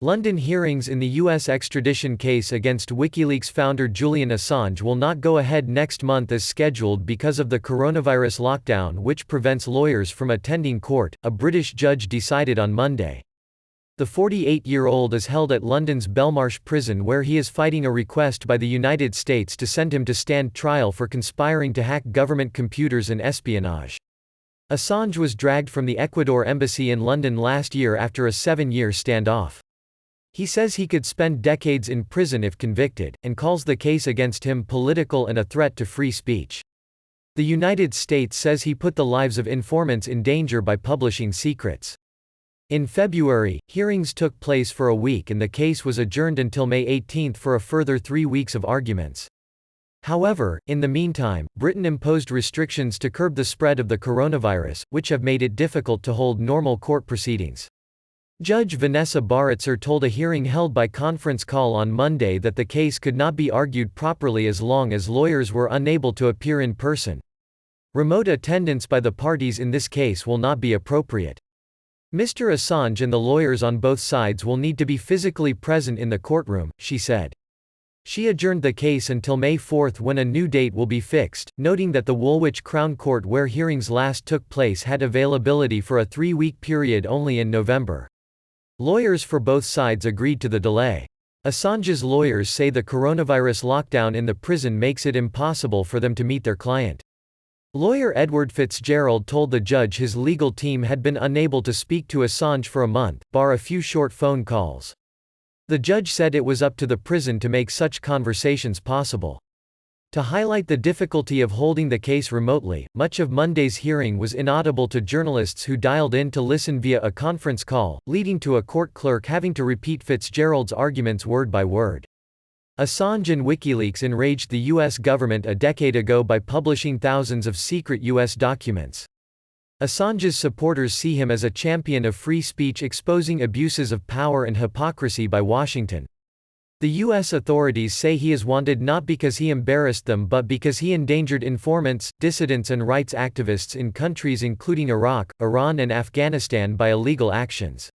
London hearings in the U.S. extradition case against WikiLeaks founder Julian Assange will not go ahead next month as scheduled because of the coronavirus lockdown, which prevents lawyers from attending court, a British judge decided on Monday. The 48-year-old is held at London's Belmarsh prison, where he is fighting a request by the United States to send him to stand trial for conspiring to hack government computers and espionage. Assange was dragged from the Ecuador embassy in London last year after a 7-year standoff. He says he could spend decades in prison if convicted, and calls the case against him political and a threat to free speech. The United States says he put the lives of informants in danger by publishing secrets. In February, hearings took place for a week and the case was adjourned until May 18 for a further 3 weeks of arguments. However, in the meantime, Britain imposed restrictions to curb the spread of the coronavirus, which have made it difficult to hold normal court proceedings. Judge Vanessa Baritzer told a hearing held by conference call on Monday that the case could not be argued properly as long as lawyers were unable to appear in person. Remote attendance by the parties in this case will not be appropriate. Mr. Assange and the lawyers on both sides will need to be physically present in the courtroom, she said. She adjourned the case until May 4 when a new date will be fixed, noting that the Woolwich Crown Court where hearings last took place had availability for a 3-week period only in November. Lawyers for both sides agreed to the delay. Assange's lawyers say the coronavirus lockdown in the prison makes it impossible for them to meet their client. Lawyer Edward Fitzgerald told the judge his legal team had been unable to speak to Assange for a month, bar a few short phone calls. The judge said it was up to the prison to make such conversations possible. To highlight the difficulty of holding the case remotely, much of Monday's hearing was inaudible to journalists who dialed in to listen via a conference call, leading to a court clerk having to repeat Fitzgerald's arguments word by word. Assange and WikiLeaks enraged the U.S. government a decade ago by publishing thousands of secret U.S. documents. Assange's supporters see him as a champion of free speech, exposing abuses of power and hypocrisy by Washington. The U.S. authorities say he is wanted not because he embarrassed them but because he endangered informants, dissidents and rights activists in countries including Iraq, Iran and Afghanistan by illegal actions.